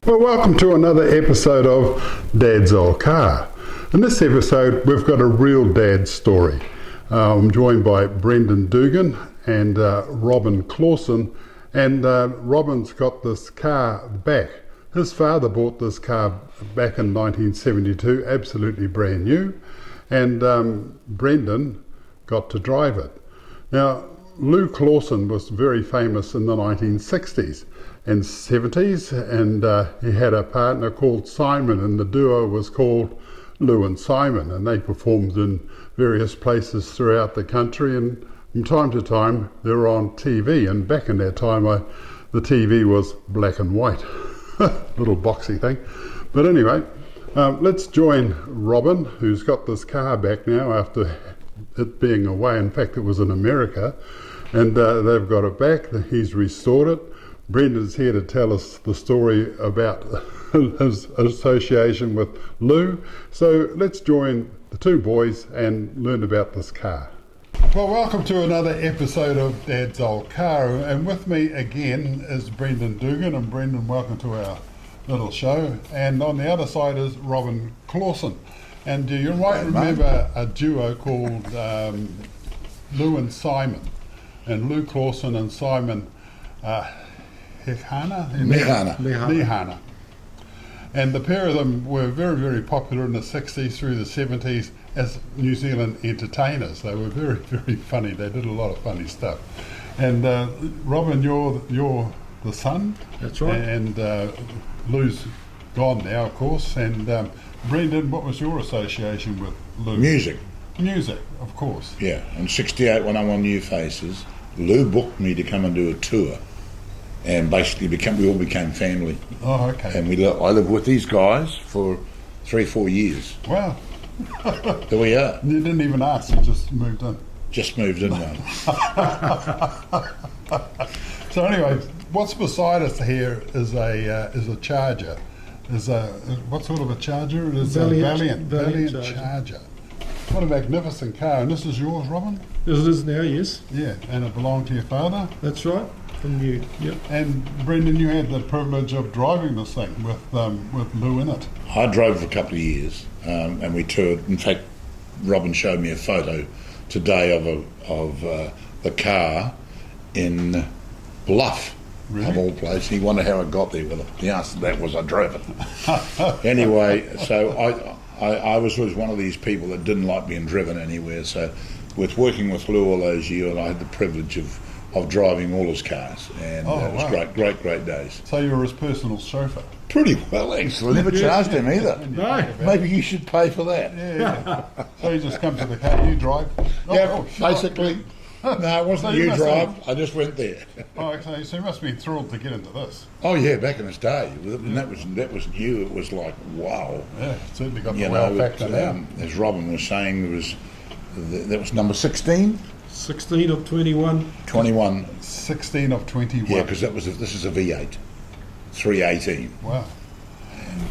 Well, welcome to another episode of Dad's Old Car. In this episode, we've got a real dad story. I'm joined by Brendan Dugan and Robyn Clauson, and Robyn's got this car back. His father bought this car back in 1972, absolutely brand new, and Brendan got to drive it. Now, Lou Clauson was very famous in the 1960s and 70s, and he had a partner called Simon, and the duo was called Lou and Simon, and they performed in various places throughout the country, and from time to time they were on TV, and back in that time the TV was black and white. Little boxy thing. But anyway, let's join Robyn, who's got this car back now after it being away. In fact, it was in America, and they've got it back. He's restored it. Brendan's here to tell us the story about his association with Lou. So let's join the two boys and learn about this car. Well, welcome to another episode of Dad's Old Car, and with me again is Brendan Dugan. And Brendan, welcome to our little show. And on the other side is Robyn Clauson. And you might remember a duo called Lou and Simon. And Lou Clauson and Simon Nihana. And the pair of them were very, very popular in the 60s through the 70s as New Zealand entertainers. They were very, very funny. They did a lot of funny stuff. And Robyn, you're the son. That's right. And Lou's gone now, of course. And Brendan, what was your association with Lou? Music, of course. yeah. In '68, when I won New Faces, Lou booked me to come and do a tour, and basically we all became family. Oh, okay. And I lived with these guys for 3-4 years. Wow. There we are. You didn't even ask, you just moved in. Just moved in one. So anyway, what's beside us here is a Charger. What sort of a Charger? It is a Valiant Charger. What a magnificent car. And this is yours, Robyn? It is now, yes. Yeah, and it belonged to your father? That's right, from you, yep. And Brendan, you had the privilege of driving this thing with Lou in it. I drove for a couple of years, and we toured. In fact, Robyn showed me a photo today of the car in Bluff. Really? Of all places. He wondered how I got there. Well, the answer to that was I drove it. Anyway, so I was one of these people that didn't like being driven anywhere. So with working with Lou all those years, I had the privilege of driving all his cars. And it was great days. So you were his personal chauffeur? Pretty well, actually. Never charged him either. No. Maybe you should pay for that. Yeah. So you just come to the car, you drive? Basically. No, it wasn't So you you must drive. I just went there. Oh, okay. So you must be thrilled to get into this. Oh yeah, back in its day, and that was new. It was like wow. Yeah, certainly got the wow factor now. As Robyn was saying, that was number 16. 16 of 21. 21. 16 of 21. Yeah, because this is a V8, 318. Wow.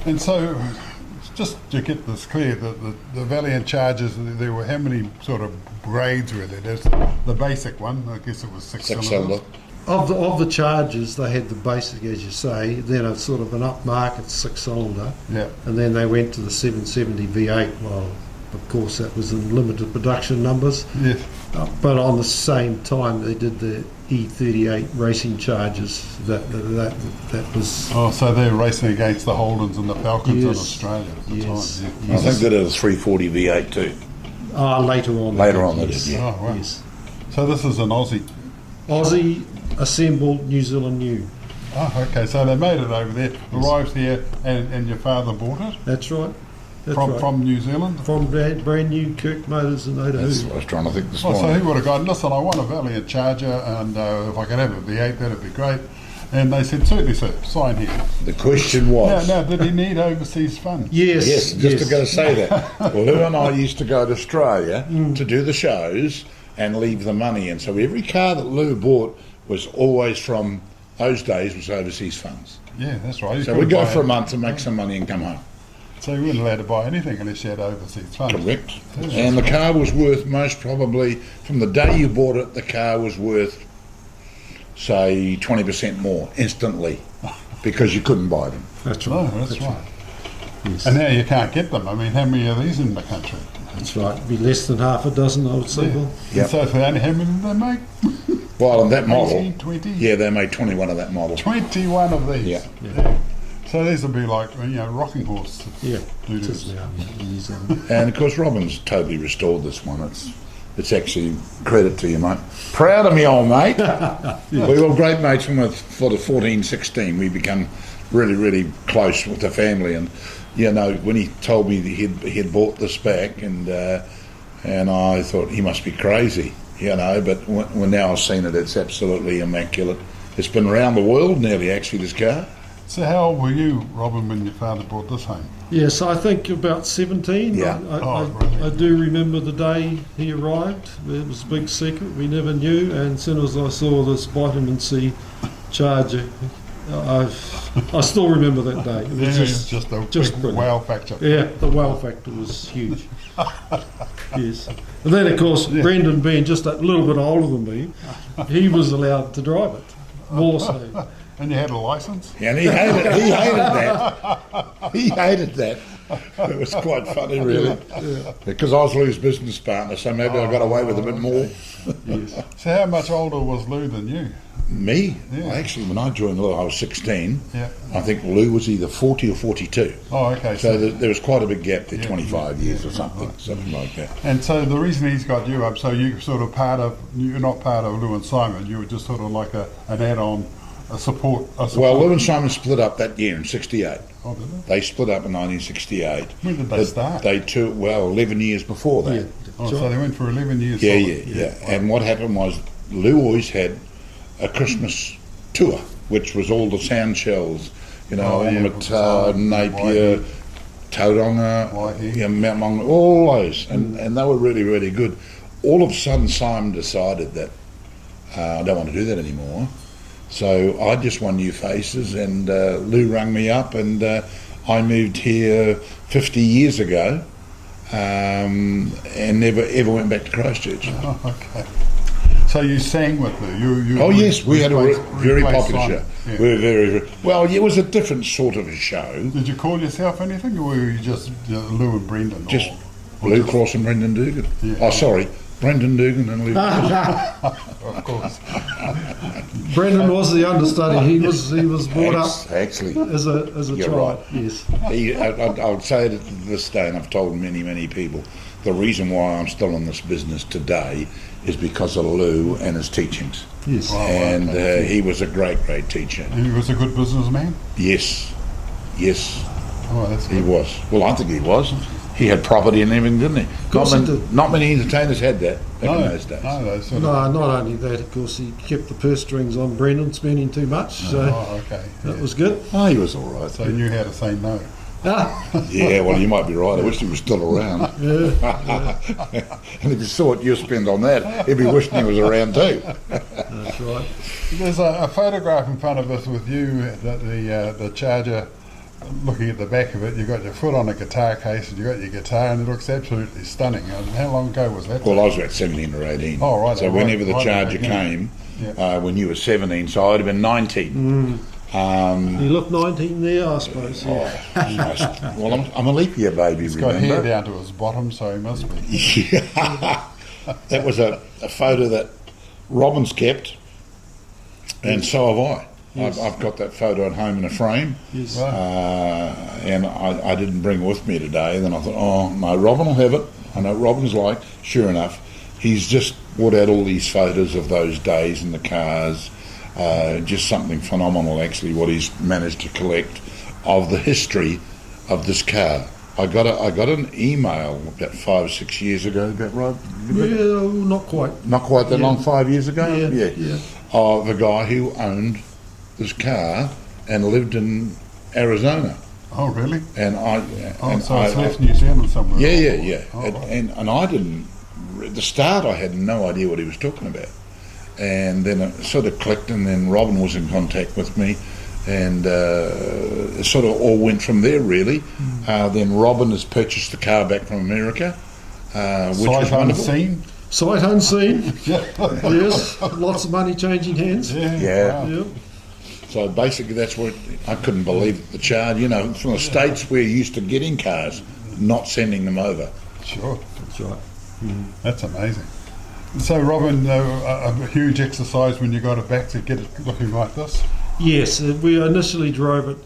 And so, just to get this clear, the Valiant Chargers, there were how many sort of grades were there? There's the basic one, I guess it was six cylinders. Of the Chargers, they had the basic, as you say, then a sort of an upmarket 6-cylinder, Yeah. and then they went to the 770 V8. Well, of course, that was in limited production numbers. Yes. But on the same time, they did the E38 racing Chargers. That was. Oh, so they're racing against the Holdens and the Falcons in Yes. Australia at the Yes. time. I think they did a 340 V8 too. Later on. They did, yeah. Oh, wow. Yes. So this is an Aussie. Aussie assembled, New Zealand new. Oh, okay. So they made it over there, arrived here, and your father bought it That's right. from New Zealand? From brand new Kirk Motors in Otahuhu. That's what I was trying to think this Well, so morning. he would have gone, listen, I want a Valiant Charger, and if I could have a V8, that'd be great. And they said, certainly, sir, sign here. The question was... Now, did he need overseas funds? Yes. Yes, just to go to say that. Well, Lou and I used to go to Australia to do the shows and leave the money in. So every car that Lou bought was always from those days was overseas funds. Yeah, that's right. So we'd go for a month to make some money and come home. So you weren't allowed to buy anything unless you had overseas funds. Correct. And the car was worth most probably, from the day you bought it, the car was worth, say, 20% more instantly. because you couldn't buy them. That's No, right. that's right. Yes. And now you can't get them. I mean, how many are these in the country? That's right. Be less than half a dozen, I would say. Well, Yep. And so for only how many did they make? Well, on that model, 18, 20? yeah, they made 21 of that model. 21 of these. Yeah. So these would be like, rocking horse. yeah, Do it this. is now in New Zealand. And of course, Robyn's totally restored this one. It's actually credit to you, mate. Proud of me, old mate. We were great mates for the 14, 16. We become really, really close with the family. And when he told me that he had bought this back, and I thought he must be crazy, But when now I've seen it, it's absolutely immaculate. It's been around the world nearly, actually, this car. So how old were you, Robyn, when your father brought this home? Yes, I think about 17. Yeah. I do remember the day he arrived. It was a big secret. We never knew. And as soon as I saw this vitamin C Charger, I still remember that day. It was It's just a just big brilliant. wow factor. Yeah, the wow factor was huge. Yes. And then, of course, Brendan being just a little bit older than me, he was allowed to drive it. More so. And you had a license? And he hated that. He hated that. It was quite funny, really. Because I was Lou's business partner, so maybe I got away with a bit more. Yes. So how much older was Lou than you? Me? Yeah. Actually, when I joined Lou, I was 16. Yeah. I think Lou was either 40 or 42. Oh, okay. So there was quite a big gap there, Yeah, 25 years or yeah, something, right. something like that. And so the reason he's got you up, so you're sort of Mm. you're not part of Lou and Simon, you were just sort of like an add-on, a support. Well, Lou and Simon split up that year in 68. Oh, did they? They split up in 1968. When did they start? They took, 11 years before that. Yeah. Oh, so they went for 11 years. Yeah, solid. yeah. And what happened was Lou always had a Christmas tour, which was all the sound shells, Ormata, Napier, Tauranga, Waihi. Mount Mong, all those. And they were really, really good. All of a sudden, Simon decided that I don't want to do that anymore. So I just won New Faces, and Lou rang me up, and I moved here 50 years ago, and never ever went back to Christchurch. Oh, okay. So you sang with Lou? You Oh yes, we had a very replaced popular Simon. show. Yeah. We were very well. It was a different sort of a show. Did you call yourself anything, or were you just Lou and Brendan? Just or Lou just- Clauson, Brendan Dugan. Yeah. Oh, sorry, Brendan Dugan and Lou. Of course. Brendan was the understudy. He was brought up Actually, as a You're child. right. Yes. I would say it to this day, and I've told many, many people, the reason why I'm still in this business today is because of Lou and his teachings. Yes. Wow. And okay. he was a great, great teacher. And he was a good businessman? Yes, Oh, that's he good. was. Well, I think he was. He had property and everything, didn't he? course he did. Not many entertainers had that back in those days. No, those sort No, of... not only that, of course, he kept the purse strings on Brendan spending too much, so Oh, okay. that was good. Oh, he was all right. So he knew how to say no. Yeah, well, you might be right. I wish he was still around. Yeah, And if you saw what you spent on that, he'd be wishing he was around too. that's right. There's a photograph in front of us with you, the Charger, looking at the back of it. You've got your foot on a guitar case and you've got your guitar, and it looks absolutely stunning. And how long ago was that? Well, I was about 17 or 18. Oh, right, So right, whenever the right, Charger yeah. came, Yeah. when you were 17, so I'd have been 19. You look 19 there, I suppose. Yeah. Well, I'm a leap year baby, He's got hair remember? down to his bottom, so he must be. Yeah. That was a photo that Robyn's kept, and so have I. Yes. I've got that photo at home in a frame, Yes. Right. and I didn't bring it with me today. Then I thought, oh no, Robyn will have it. I know what Robyn's like. Sure enough, he's just brought out all these photos of those days in the cars. Just something phenomenal, actually, what he's managed to collect of the history of this car. I got an email about 5 or 6 years ago, about right? Yeah, not quite. Not quite that Yeah. long, 5 years ago? Yeah. Of a guy who owned this car and lived in Arizona. Oh, really? And So it's left New Zealand somewhere. yeah. Oh, and, right. and I didn't, at the start I had no idea what he was talking about. And then it sort of clicked, and then Robyn was in contact with me, and it sort of all went from there, really. Then Robyn has purchased the car back from America, which was Sight wonderful. unseen? Sight unseen. Yeah. Yes. Lots of money changing hands. Yeah. Wow. Yeah. So basically, that's what I couldn't believe the charge. You know, from the states we're used to getting cars, not sending them over. Sure. That's right. That's amazing. So, Robyn, a huge exercise when you got it back to get it looking like this? Yes, we initially drove it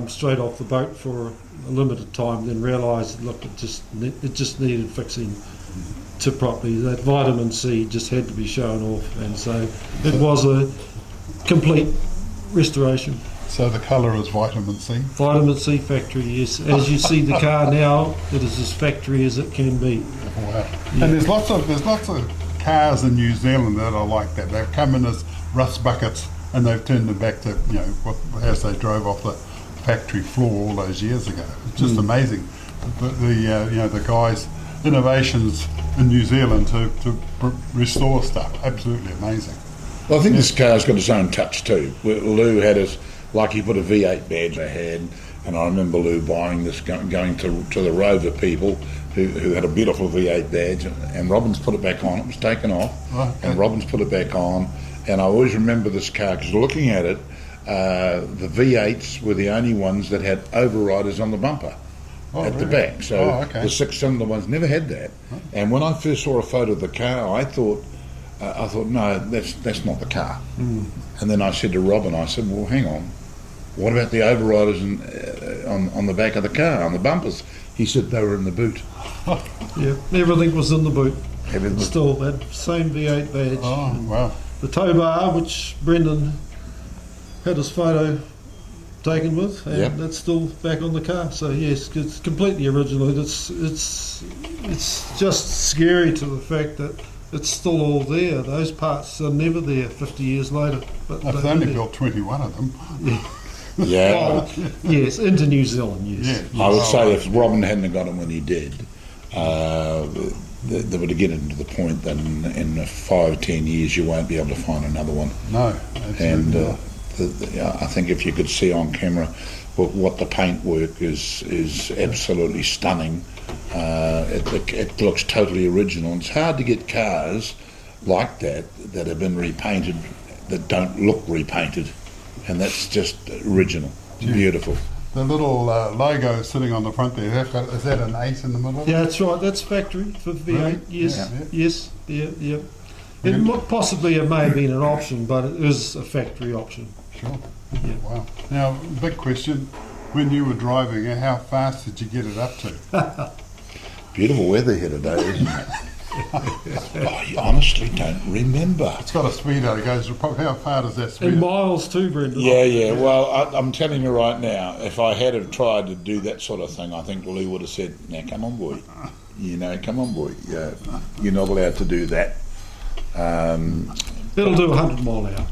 straight off the boat for a limited time, then realised, look, it just needed fixing to properly. That vitamin C just had to be shown off, and so it was a complete restoration. So the colour is vitamin C? Vitamin C factory, yes. As you see the car now, it is as factory as it can be. Wow. Yeah. And there's lots of cars in New Zealand that are like that. They've come in as rust buckets and they've turned them back to, as they drove off the factory floor all those years ago. It's just amazing. The guys' innovations in New Zealand to restore stuff. Absolutely amazing. Well, I think this car's got its own touch too. Lou had his, like he put a V8 badge ahead, and I remember Lou buying this, going to the Rover people who had a beautiful V8 badge, and Robyn's put it back on. It was taken off, and Robyn's put it back on, and I always remember this car because looking at it, the V8s were the only ones that had overriders on the bumper. The back, so the six-cylinder ones never had that. And when I first saw a photo of the car, I thought, no, that's not the car. And then I said to Robyn, I said, well, hang on, what about the overriders on the back of the car, on the bumpers? He said they were in the boot. Yeah, everything was in the boot. Everything. Still that same V8 badge. Oh, wow. The tow bar, which Brendan had his photo taken with, and that's still back on the car. So yes, it's completely original. It's just scary to the fact that it's still all there. Those parts are never there 50 years later. But They've only built 21 of them. Yeah. Yes, into New Zealand, yes. I would say if Robyn hadn't got him when he did, they would get into the point that in 5 or 10 years you won't be able to find another one. No. And I think if you could see on camera what the paintwork is absolutely stunning. It looks totally original. It's hard to get cars like that have been repainted that don't look repainted, and that's just original. Beautiful. The little logo sitting on the front there, is that an 8 in the middle? Yeah, that's right. That's factory for V8. Really? Yes, Yeah. yes, yeah. Possibly it may have been an option, but it is a factory option. Sure. Yeah. Wow. Now, big question. When you were driving it, how fast did you get it up to? Beautiful weather here today, isn't it? I honestly don't remember. It's got a speedo. It goes, how far does that speedo? In miles too, Brendan. Yeah. Well, I'm telling you right now, if I had have tried to do that sort of thing, I think Lou would have said, "Now, come on, boy. Come on, boy. You're not allowed to do that." It'll do 100 mile an hour.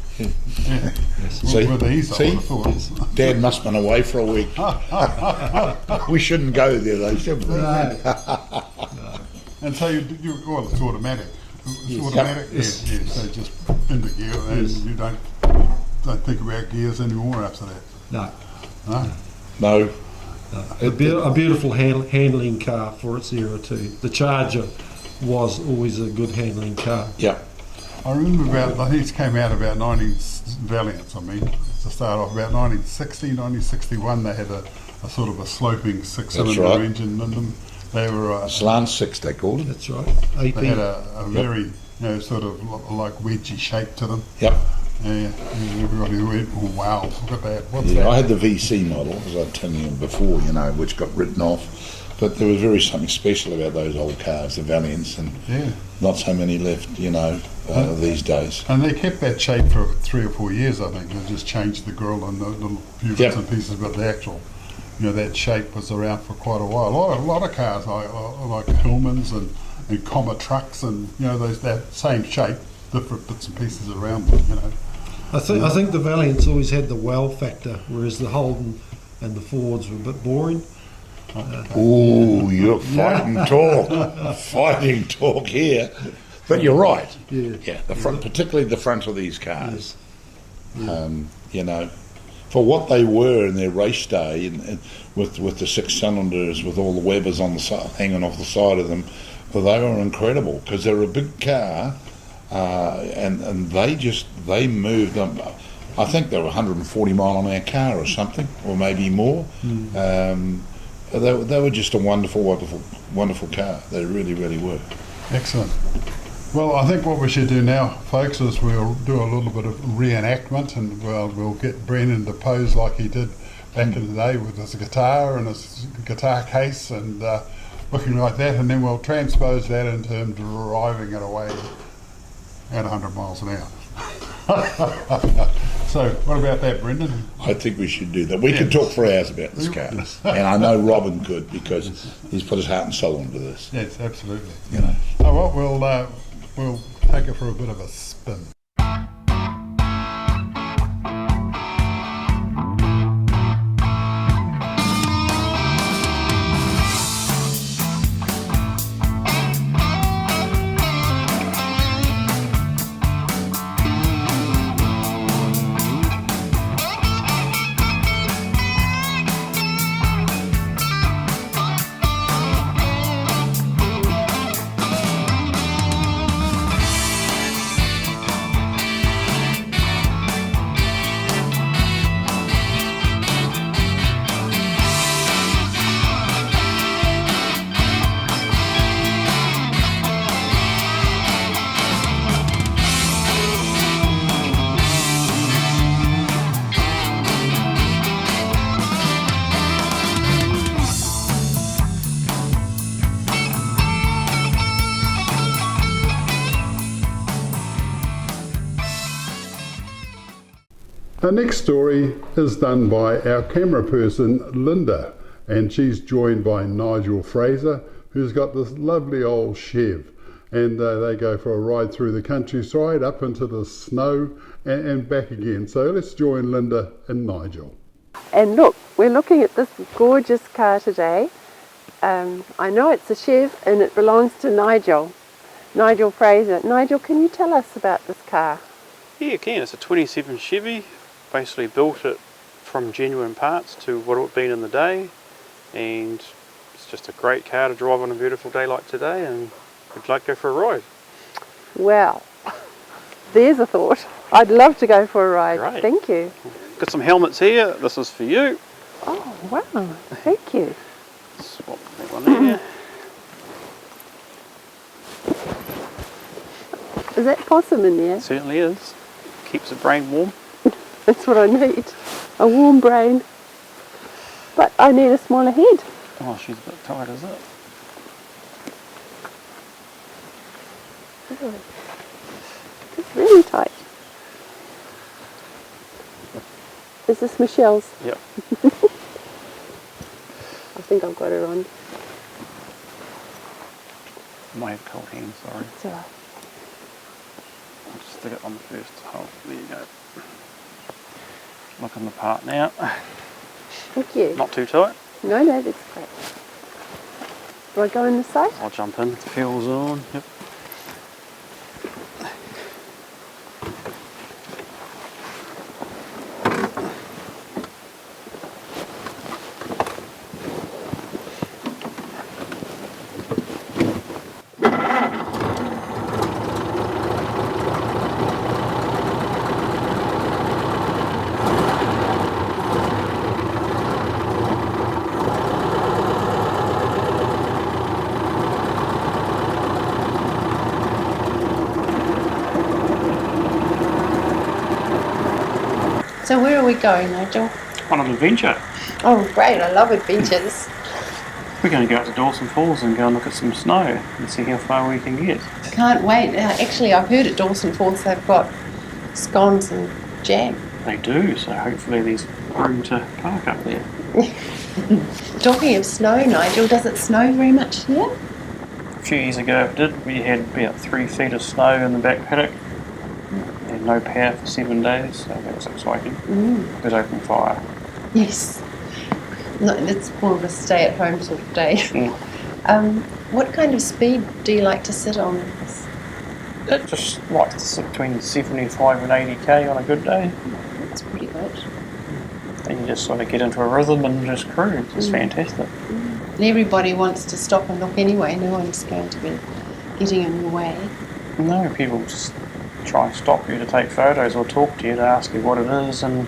See, With these, I would have thought. Dad must have been away for a week. We shouldn't go there, though, should we? No. And so well, it's automatic. It's automatic. Yes. Yeah. So just into gear, and you don't think about gears anymore after that. No. No. No. A beautiful handling car for its era too. The Charger was always a good handling car. Yeah. I remember I think it came out about Valiants, to start off, about 1960, 1961, they had a sort of a sloping six-cylinder engine in them. They were... Slant six, they called it. That's right. AP. They had a very, sort of like wedgy shape to them. Yep. Yeah, everybody went, oh, wow, look at that. What's that? I had the VC model, as I was telling you before, which got written off. But there was something special about those old cars, the Valiants, and not so many left, these days. And they kept that shape for 3 or 4 years, I think. They just changed the grill and the little few bits and pieces, but the actual, that shape was around for quite a while. A lot of cars, like Hillmans and Comet trucks, and that same shape, different bits and pieces around them. I think the Valiants always had the wow factor, whereas the Holden and the Fords were a bit boring. Ooh, you're fighting talk here. But you're right. Yeah. The front, particularly the front of these cars. Yes. For what they were in their race day, and with the 6 cylinders, with all the Webers on the side, hanging off the side of them, well, they were incredible because they're a big car, and they moved them. I think they were 140 mile an hour car or something, or maybe more. They were just a wonderful car. They really, really were. Excellent. Well, I think what we should do now, folks, is we'll do a little bit of reenactment, and we'll get Brendan to pose like he did back in the day with his guitar and his guitar case and looking like that, and then we'll transpose that into him driving it away at 100 miles an hour. So, what about that, Brendan? I think we should do that. We could talk for hours about this car, and I know Robyn could, because he's put his heart and soul into this. Yes, absolutely. You know. Oh well, we'll take it for a bit of a spin. Our next story is done by our camera person, Linda, and she's joined by Nigel Fraser, who's got this lovely old Chev, and they go for a ride through the countryside, up into the snow and back again. So let's join Linda and Nigel. And look, we're looking at this gorgeous car today. I know it's a Chev and it belongs to Nigel Fraser. Nigel, can you tell us about this car? Yeah, I can. It's a 27 Chevy. Basically built it from genuine parts to what it would have been in the day, and it's just a great car to drive on a beautiful day like today, and we'd like to go for a ride. Well, there's a thought. I'd love to go for a ride. Great. Thank you. Got some helmets here. This is for you. Oh, wow. Thank you. Swap that one there. Is that possum in there? It certainly is. Keeps the brain warm. That's what I need. A warm brain. But I need a smaller head. Oh, she's a bit tight, is it? Oh, it's really tight. Is this Michelle's? Yep. I think I've got her on. I might have cold hands, sorry. It's alright. I'll just stick it on the first hole. There you go. Looking the part now. Thank you. Not too tight. No, that's great. Do I go in the side? I'll jump in. The fuel's on. Yep. So where are we going, Nigel? On an adventure. Oh, great. I love adventures. We're going to go out to Dawson Falls and go and look at some snow and see how far we can get. Can't wait. Actually, I've heard at Dawson Falls they've got scones and jam. They do, so hopefully there's room to park up there. Talking of snow, Nigel, does it snow very much here? A few years ago it did. We had about 3 feet of snow in the back paddock. And no power for 7 days, so that was exciting. It was open fire. Yes. No, it's more of a stay-at-home sort of day. What kind of speed do you like to sit on? It just likes to sit between 75 and 80k on a good day. That's pretty good. And you just sort of get into a rhythm and just cruise. It's fantastic. And everybody wants to stop and look anyway. No one's going to be getting in your way. No, people just try and stop you to take photos or talk to you to ask you what it is, and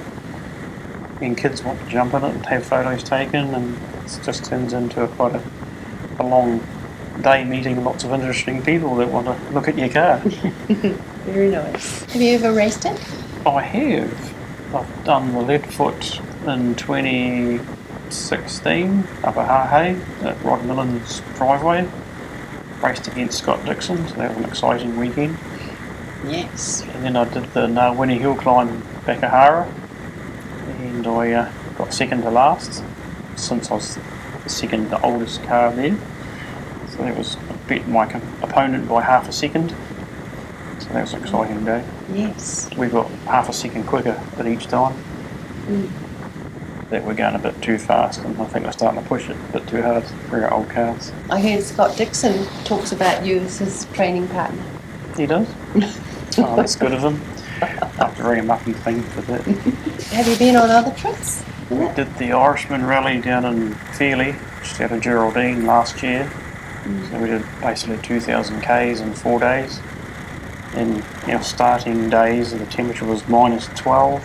kids want to jump in it and have photos taken, and it just turns into quite a long day meeting lots of interesting people that want to look at your car. Very nice. Have you ever raced it? I have. I've done the Leadfoot in 2016 up at Harhay at Rod Millen's driveway. Raced against Scott Dixon, so that was an exciting weekend. Yes. And then I did the Winnie Hill climb back at Hara, and I got second to last, since I was the second the oldest car there. So that was, I beat my opponent by half a second. So that was an exciting day. Yes. We got half a second quicker at each time. That we're going a bit too fast, and I think we're starting to push it a bit too hard for our old cars. I heard Scott Dixon talks about you as his training partner. He does? Oh, that's good of him. I have to ring him up and thank him for that. Have you been on other trips? We did the Irishman rally down in Fairley, just out of Geraldine last year. So we did basically 2,000 Ks in 4 days. And our starting days, the temperature was minus 12.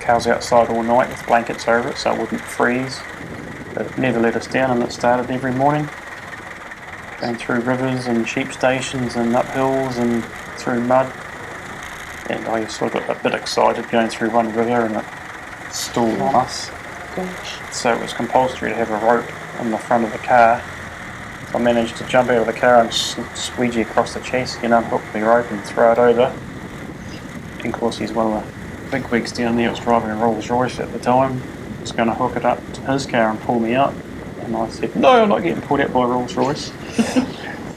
Cars outside all night with blankets over it so it wouldn't freeze. But it never let us down, and it started every morning. Going through rivers and sheep stations and up hills and through mud. And I sort of got a bit excited going through one river, and it stalled on us. Gosh. So it was compulsory to have a rope on the front of the car. I managed to jump out of the car and squeegee across the chassis and unhook the rope and throw it over. And of course, he's one of the big wigs down there. I was driving a Rolls Royce at the time. He was going to hook it up to his car and pull me out. And I said, no, I'm not getting pulled out by a Rolls Royce.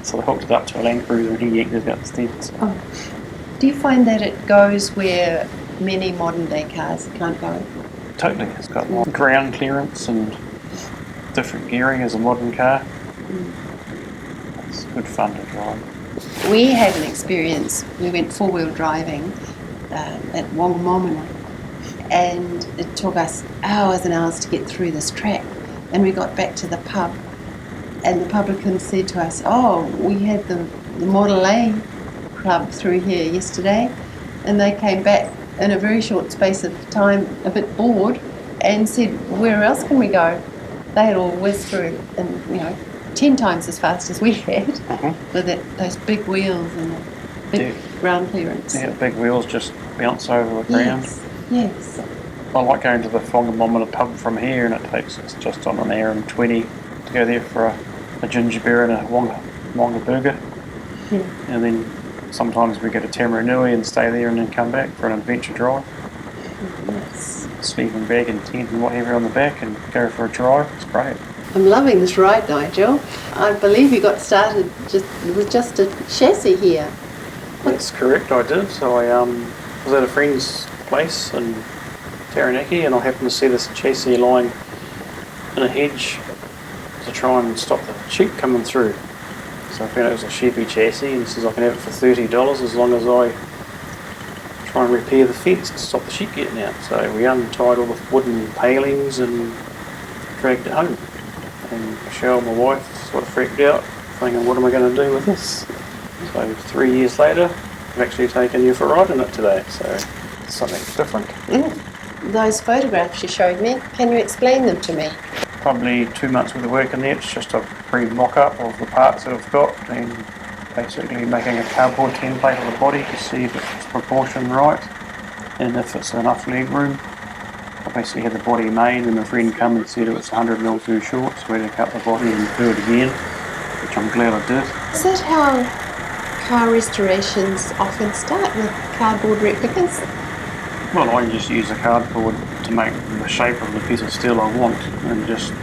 So I hooked it up to a Land Cruiser, and he yanked it out the steps. Oh. Do you find that it goes where many modern day cars can't go? Totally. It's got more ground clearance and different gearing as a modern car. It's good fun to drive. We had an experience. We went four-wheel driving at Wongamomina, and it took us hours and hours to get through this track. And we got back to the pub, and the publican said to us, oh, we had the Model A club through here yesterday, and they came back in a very short space of time, a bit bored, and said, where else can we go? They had all whizzed through, and 10 times as fast as we had, with those big wheels and a big ground clearance. Yeah, big wheels just bounce over the ground. Yes. I like going to the Whangamomina pub from here, and it takes us just on an hour and 20 to go there for a ginger beer and a wonga burger. Yeah. And then sometimes we go to Tamaranui and stay there and then come back for an adventure drive. Yes. Sleeping bag and tent and whatever on the back and go for a drive. It's great. I'm loving this ride, Nigel. I believe you got started with just a chassis here. That's correct, I did. So I was at a friend's place in Taranaki, and I happened to see this chassis lying in a hedge to try and stop the sheep coming through. So I found it was a Chevy chassis, and he says I can have it for $30 as long as I try and repair the fence to stop the sheep getting out. So we untied all the wooden palings and dragged it home. And Michelle, my wife, sort of freaked out, thinking, what am I going to do with this? So 3 years later, I've actually taken you for a ride in it today, so it's something different. Those photographs you showed me, can you explain them to me? Probably 2 months worth of work in there. It's just a pre-mock-up of the parts that I've got, and basically making a cardboard template of the body to see if it's proportioned right and if it's enough leg room. I basically had the body made, and a friend come and said it was 100mm too short, so we had to cut the body and do it again, which I'm glad I did. Is that how car restorations often start, with cardboard replicas? Well, I just use the cardboard to make the shape of the piece of steel I want, and just,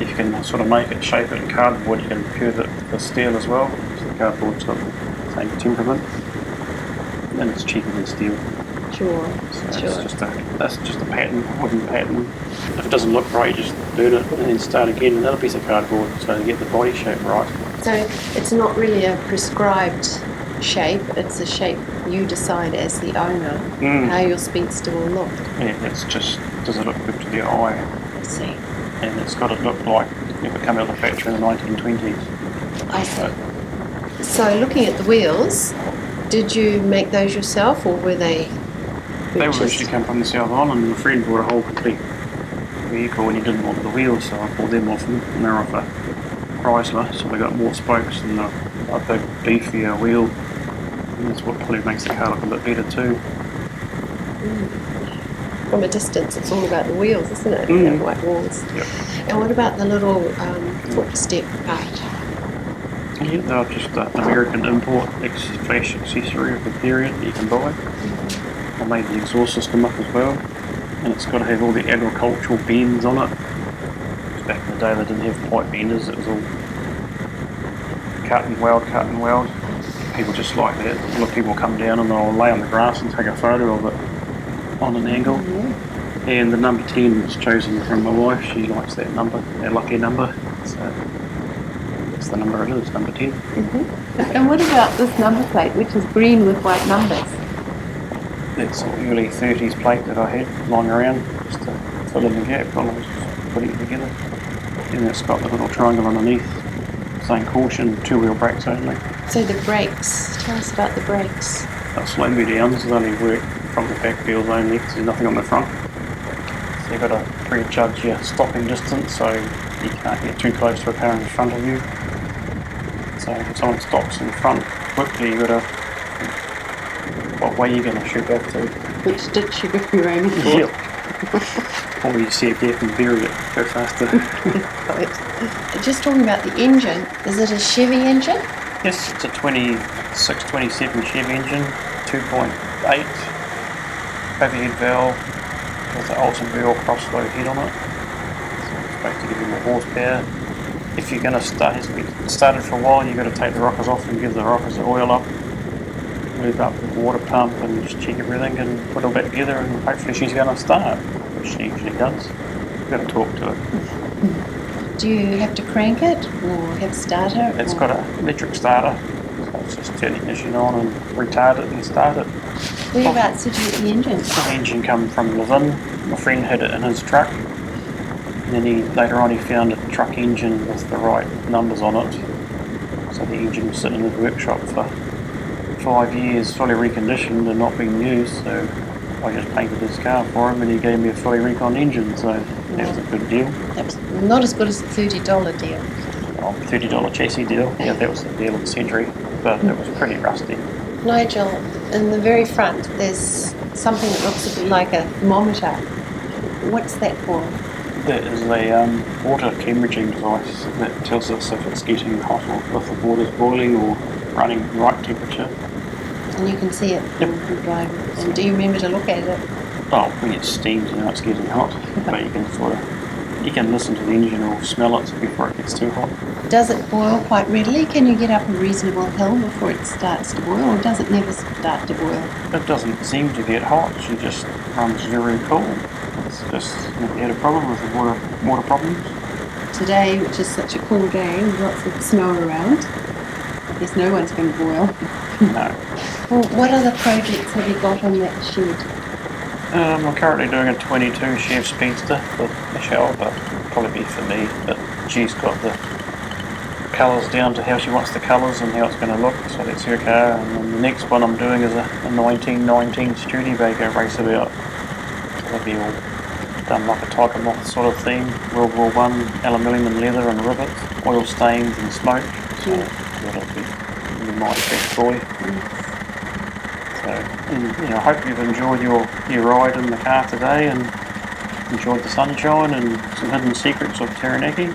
if you can sort of make it, shape it in cardboard, you can curve it with steel as well, so the cardboard's got the same temperament, and it's cheaper than steel. Sure, So sure. That's just a pattern, wooden pattern. If it doesn't look right, you just burn it and then start again with another piece of cardboard, so you get the body shape right. So it's not really a prescribed shape, it's a shape you decide as the owner how your speedster will look. Yeah, it's just, does it look good to the eye? I see. And it's got to look like if it came out of the factory in the 1920s. I see. So looking at the wheels, Did you make those yourself, or were they They were purchased? actually come from the South Island, and a friend bought a whole complete vehicle and he didn't want the wheels, so I bought them off him, and they're off a Chrysler, so they got more spokes and a big beefier wheel, and that's what probably makes the car look a bit better too. From a distance, it's all about the wheels, isn't it? Mm. They have white walls. Yep. And what about the little footstep part? Yeah, they're just an American import flash accessory of the period that you can buy. I made the exhaust system up as well, and it's got to have all the agricultural bends on it. Back in the day they didn't have pipe benders, it was all cut and weld. People just like that. A lot of people come down and they'll lay on the grass and take a photo of it on an angle. Yeah. And the number 10 was chosen from my wife, she likes that number, that lucky number. So that's the number it is, number 10. And what about this number plate, which is green with white numbers? That's an early 30s plate that I had lying around just to fill in the gap while I was putting it together. And it's got the little triangle underneath saying caution, 2-wheel brakes only. So the brakes, tell us about the brakes. They'll slow me down, so they only work from the back wheels only because there's nothing on the front. So you've got to prejudge your stopping distance so you can't get too close to a car in front of you. So if someone stops in front quickly, you've got to, what way are you going to shoot back to? Which ditch you're aiming for. Yep. Or you see a gap and bury it, go faster. Right. Just talking about the engine, is it a Chevy engine? Yes, it's a 2627 Chev engine, 2.8 overhead valve with an Alton crossflow head on it. So it's supposed to give you more horsepower. If you're going to start, it hasn't been started for a while, you've got to take the rockers off and give the rockers the oil up, move up the water pump and just check everything and put all that together, and hopefully she's going to start, which she usually does. You've got to talk to it. Do you have to crank it or have starter? It's got an electric starter, so it's just turn the ignition on and retard it and start it. Whereabouts did you get the engine? The engine come from Levin. My friend had it in his truck. And then later on he found a truck engine with the right numbers on it. So the engine was sitting in his workshop for 5 years, fully reconditioned and not being used. So I just painted his car for him and he gave me a fully recon engine. So that was a good deal. That's not as good as the $30 deal. Oh, $30 chassis deal. Yeah, that was the deal of the century. But it was pretty rusty. Nigel, in the very front there's something that looks a bit like a thermometer. What's that for? That is a water hemorrhaging device that tells us if it's getting hot or if the water's boiling or running right temperature. And you can see it Yep. from driving. And do you remember to look at it? Well, when it steams, you know it's getting hot, but you can listen to the engine or smell it before it gets too hot. Does it boil quite readily? Can you get up a reasonable hill before it starts to boil, or does it never start to boil? It doesn't seem to get hot, she just runs very cool. It's just, never had a problem with the water problems. Today, which is such a cool day, with lots of snow around, I guess no one's going to boil. No. Well, what other projects have you got on that shed? I'm currently doing a 22 Chev Speedster for Michelle, but probably be for me. But she's got the colours down to how she wants the colours and how it's going to look, so that's her car. And then the next one I'm doing is a 1919 Studebaker raceabout. It'll be all done like a Tiger Moth sort of theme, World War I, aluminium and leather and rivets, oil stains and smoke. So that'll be my best boy. So, and, I hope you've enjoyed your ride in the car today and enjoyed the sunshine and some hidden secrets of Taranaki.